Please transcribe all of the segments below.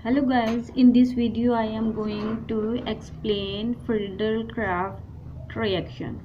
Hello guys, in this video I am going to explain Friedel-Crafts reaction.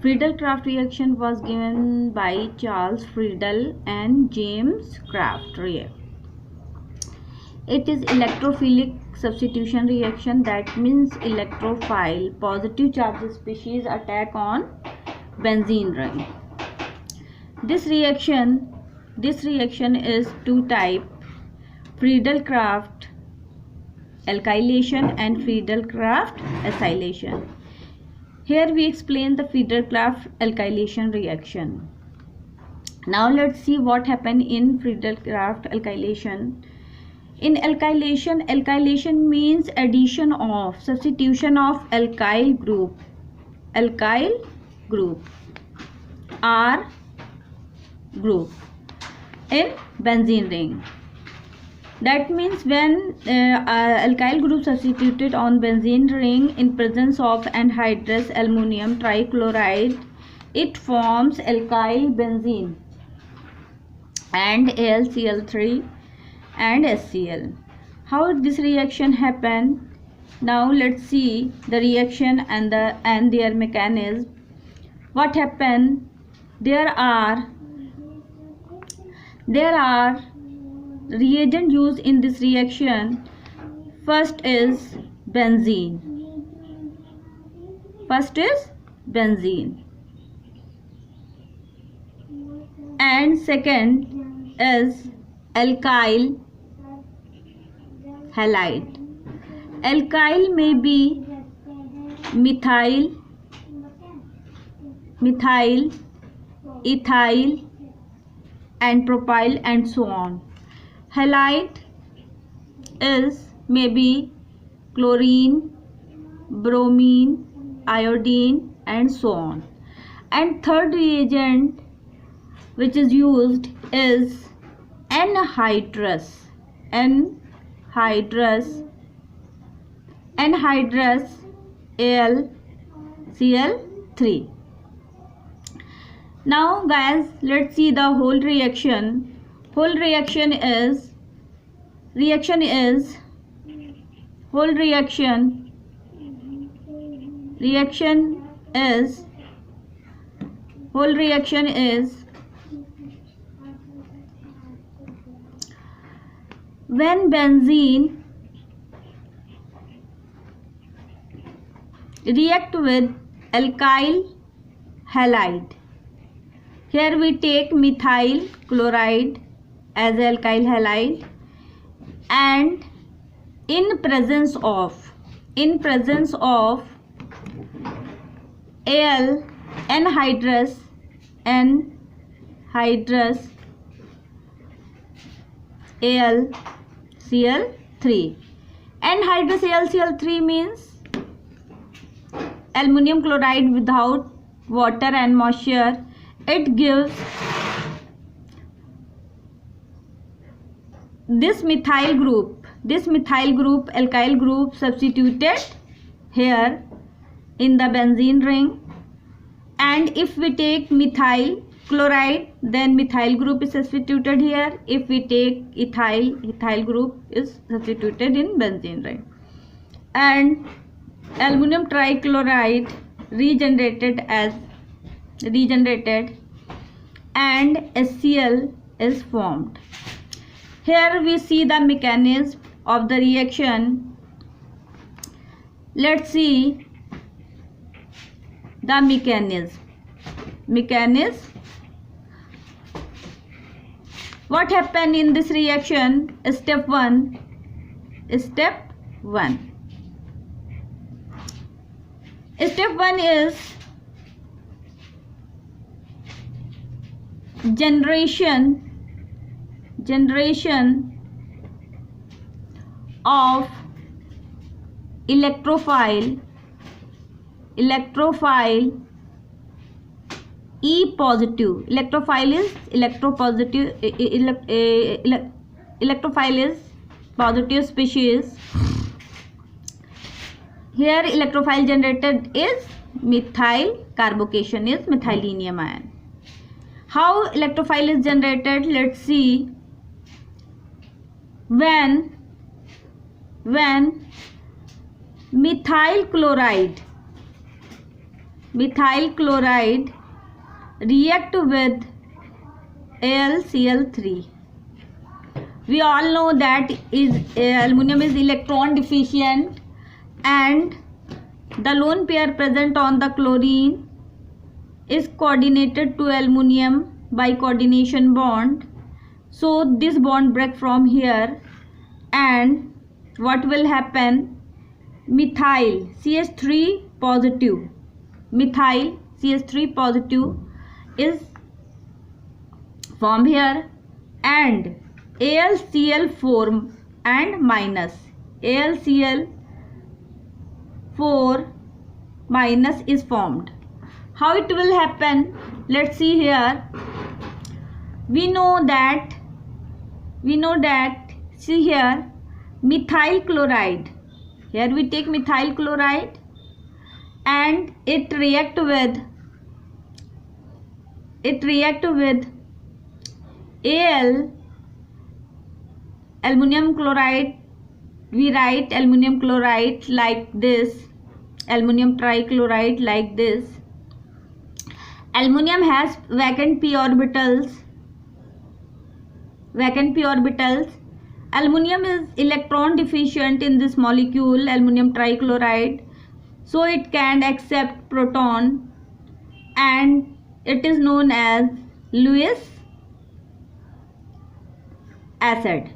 Friedel-Crafts reaction was given by Charles Friedel and James Kraft. It is electrophilic substitution reaction, that means electrophile positive charge species attack on benzene ring. This reaction is two type: Friedel-Crafts alkylation and Friedel-Crafts acylation. Here we explain the Friedel-Crafts alkylation reaction. Now let's see what happened in Friedel-Crafts alkylation. In alkylation means addition of substitution of alkyl group R group in benzene ring. That means when alkyl group substituted on benzene ring in presence of anhydrous aluminum trichloride, it forms alkyl benzene and AlCl3 and HCl. How this reaction happen? Now let's see the reaction and their mechanism. What happened? There are reagent used in this reaction. First is benzene and second is alkyl halide. Alkyl may be methyl, ethyl and propyl and so on. Halide is maybe chlorine, bromine, iodine and so on. And third reagent which is used is anhydrous AlCl3. Now guys, let's see the whole reaction. Reaction is when benzene react with alkyl halide. Here we take methyl chloride as alkyl halide, and in presence of anhydrous AlCl3. Anhydrous AlCl3 means aluminum chloride without water and moisture. It gives this methyl group alkyl group substituted here in the benzene ring, and if we take methyl chloride, then methyl group is substituted here. If we take ethyl group is substituted in benzene ring, and aluminum trichloride regenerated and HCl is formed. Here we see the mechanism of the reaction. Let's see the mechanism. What happened in this reaction? Step 1. Step 1 is generation of electrophile E positive. Electrophile is positive species. Here electrophile generated is methyl carbocation is methylenium ion. How electrophile is generated? Let's see. When when methyl chloride react with AlCl3. We all know that aluminum is electron deficient, and the lone pair present on the chlorine is coordinated to aluminum by coordination bond. So this bond break from here, and what will happen? Methyl CH3 positive is formed here, and AlCl4 and minus AlCl4 minus is formed. How it will happen? Let's see here. We know that see here, methyl chloride. Here we take methyl chloride and it react with aluminum chloride. We write aluminum chloride like this, aluminum trichloride like this. Aluminum has vacant p orbitals. Aluminum is electron deficient in this molecule, aluminum trichloride, so it can accept proton, and it is known as Lewis acid.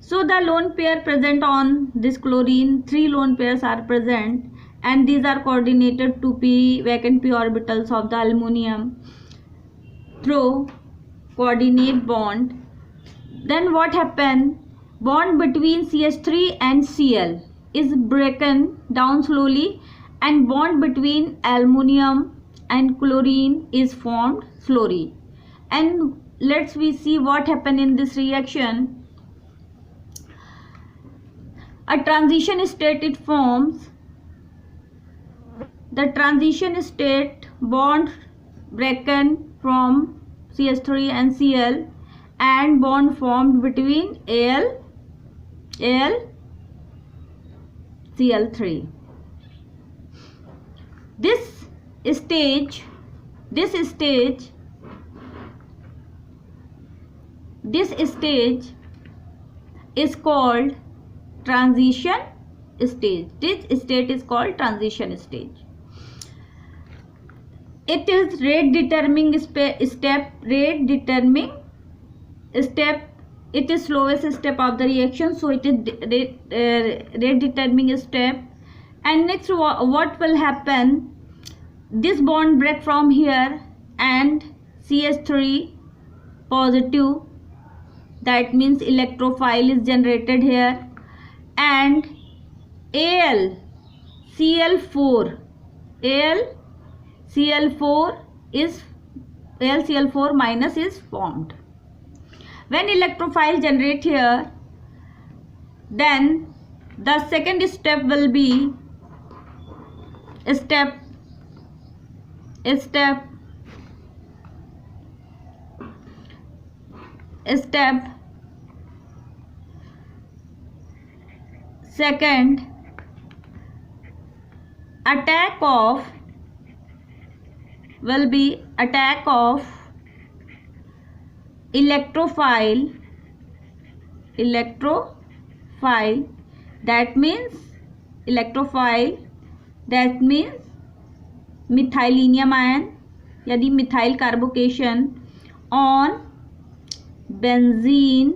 So the lone pair present on this chlorine, 3 lone pairs are present, and these are coordinated to vacant p orbitals of the aluminum through coordinate bond. Then what happen? Bond between CH3 and Cl is broken down slowly, and bond between aluminum and chlorine is formed slowly. And let's see what happened in this reaction. A transition state it forms. The transition state, bond broken from CH3 and Cl, and bond formed between AlCl3. This stage is called transition stage. This state is called transition stage. It is rate determining step. It is slowest step of the reaction, so it is rate determining step. And next, what will happen? This bond break from here, and CH3 positive, that means electrophile is generated here, and AlCl4 minus is formed. When electrophile generate here, then the second step will be step second, attack of electrophile, that means methylenium ion, यदि methyl carbocation on benzene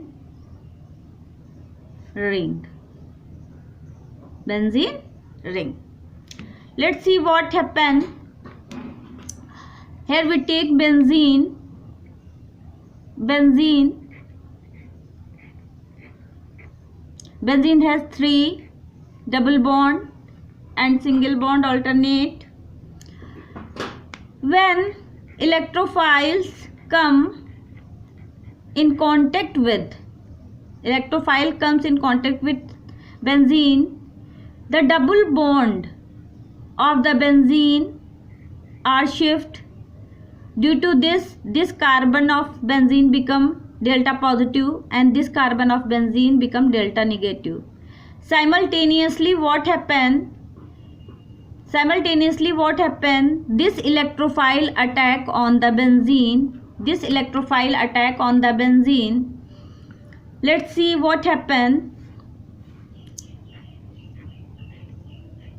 ring. Let's see what happened. Here we take benzene. Benzene has 3 double bond and single bond alternate. When electrophiles come in contact with benzene, the double bond of the benzene are shift. Due to this carbon of benzene become delta positive, and this carbon of benzene become delta negative. Simultaneously what happen? This electrophile attack on the benzene. Let's see what happen.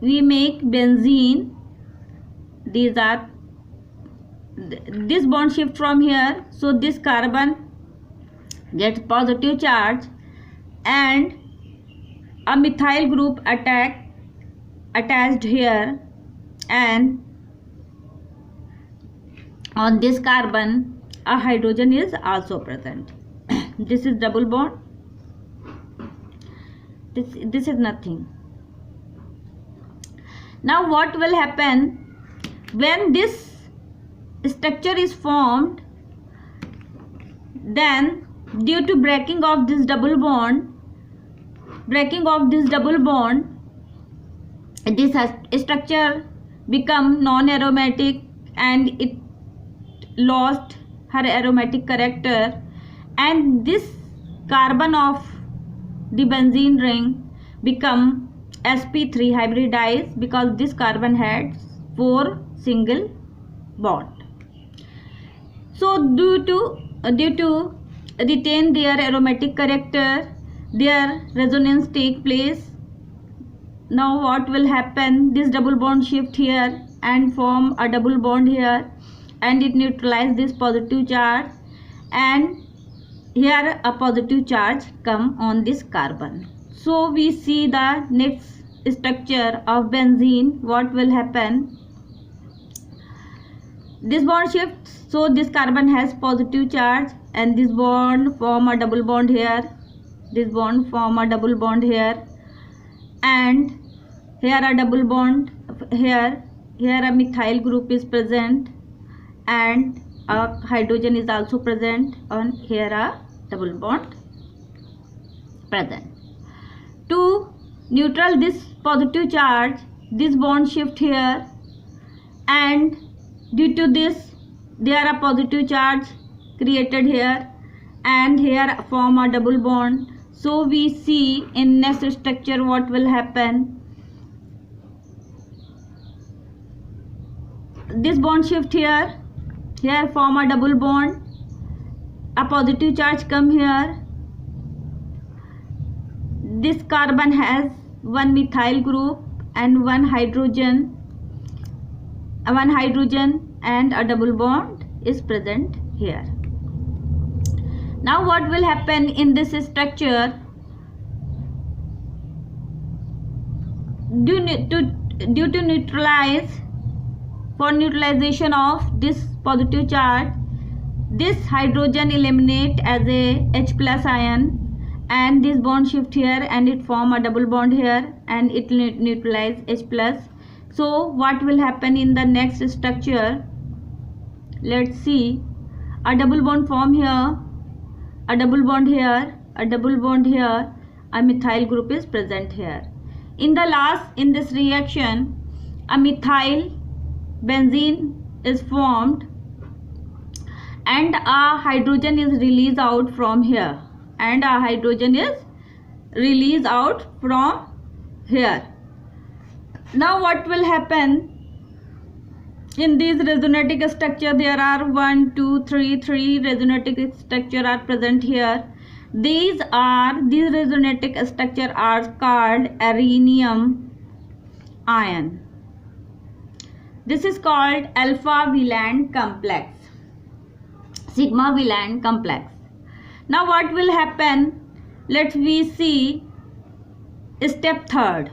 We make benzene. This bond shift from here, so this carbon gets positive charge, and a methyl group attached here, and on this carbon a hydrogen is also present. This is double bond. This is nothing. Now what will happen when this structure is formed? Then due to breaking of this double bond, this structure become non-aromatic and it lost her aromatic character, and this carbon of the benzene ring become sp3 hybridized, because this carbon had 4 single bond. So due to retain their aromatic character, their resonance take place. Now what will happen? This double bond shift here and form a double bond here, and it neutralize this positive charge, and here a positive charge come on this carbon. So we see the next structure of benzene. What will happen? This bond shifts, so this carbon has positive charge, and this bond form a double bond here, and here a double bond here a methyl group is present, and a hydrogen is also present, and here a double bond present. To neutral this positive charge, this bond shift here, and due to this there are positive charge created here, and here form a double bond. So we see in next structure what will happen. This bond shift here form a double bond, a positive charge come here. This carbon has 1 methyl group and 1 hydrogen, and a double bond is present here. Now what will happen in this structure? Due to neutralization of this positive charge, this hydrogen eliminate as a H plus ion, and this bond shift here and it form a double bond here, and it neutralize H plus. So what will happen in the next structure? Let's see. A double bond form here, a double bond here, a double bond here, a methyl group is present here. In this reaction, a methyl benzene is formed, and a hydrogen is released out from here, Now what will happen? In this resonatic structure there are 1, 2, 3 resonatic structure are present here. These resonatic structure are called arenium ion. This is called alpha valent complex, sigma valent complex. Now what will happen? Let's we see step third.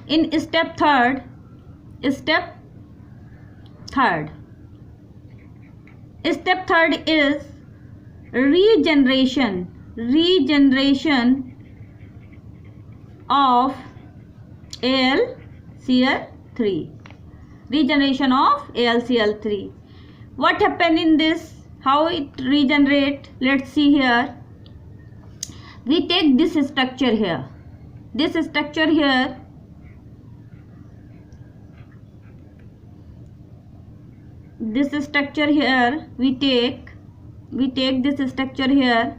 In step third is regeneration of AlCl3. What happened in this? How it regenerate? Let's see here. We take this structure here. This structure here we take, we take this structure here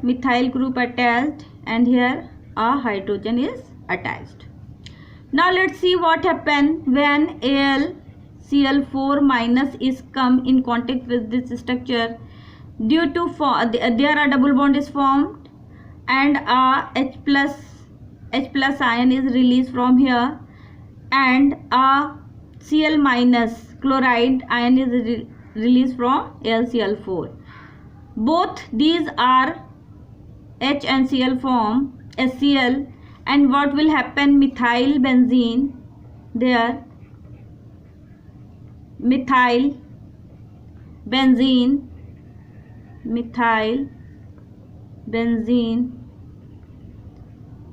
methyl group attached, and here a hydrogen is attached. Now let's see what happen when AlCl4 minus is come in contact with this structure. Due to there a double bond is formed and a H plus ion is released from here, and a Cl minus chloride ion is released from AlCl4. Both these are H and Cl form HCl, and what will happen, methyl benzene there, methyl benzene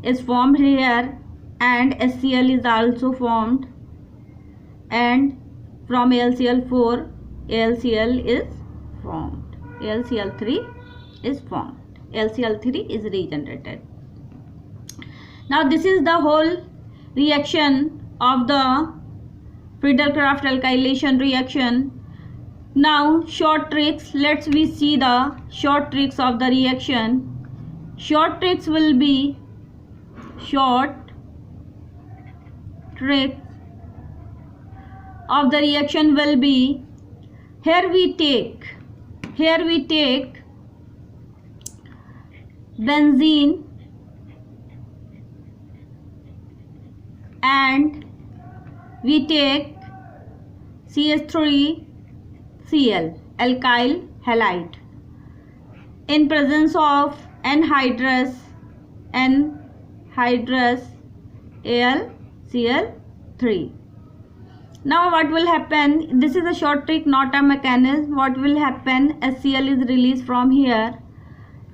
is formed here, and HCl is also formed, and from AlCl4 AlCl is formed, AlCl3 is formed, AlCl3 is regenerated. Now this is the whole reaction of the Friedel-Crafts alkylation reaction. Now short tricks, let's we see the short tricks of the reaction. Short tricks will be of the reaction will be, here we take benzene and we take CH3Cl alkyl halide in presence of anhydrous AlCl3. Now what will happen, this is a short trick, not a mechanism. What will happen, HCl is released from here,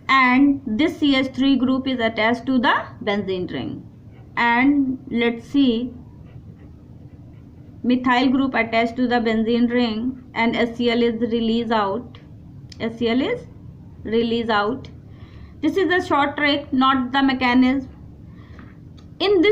and this CH3 group is attached to the benzene ring, and let's see, methyl group attached to the benzene ring, and HCl is released out. This is a short trick, not the mechanism. In this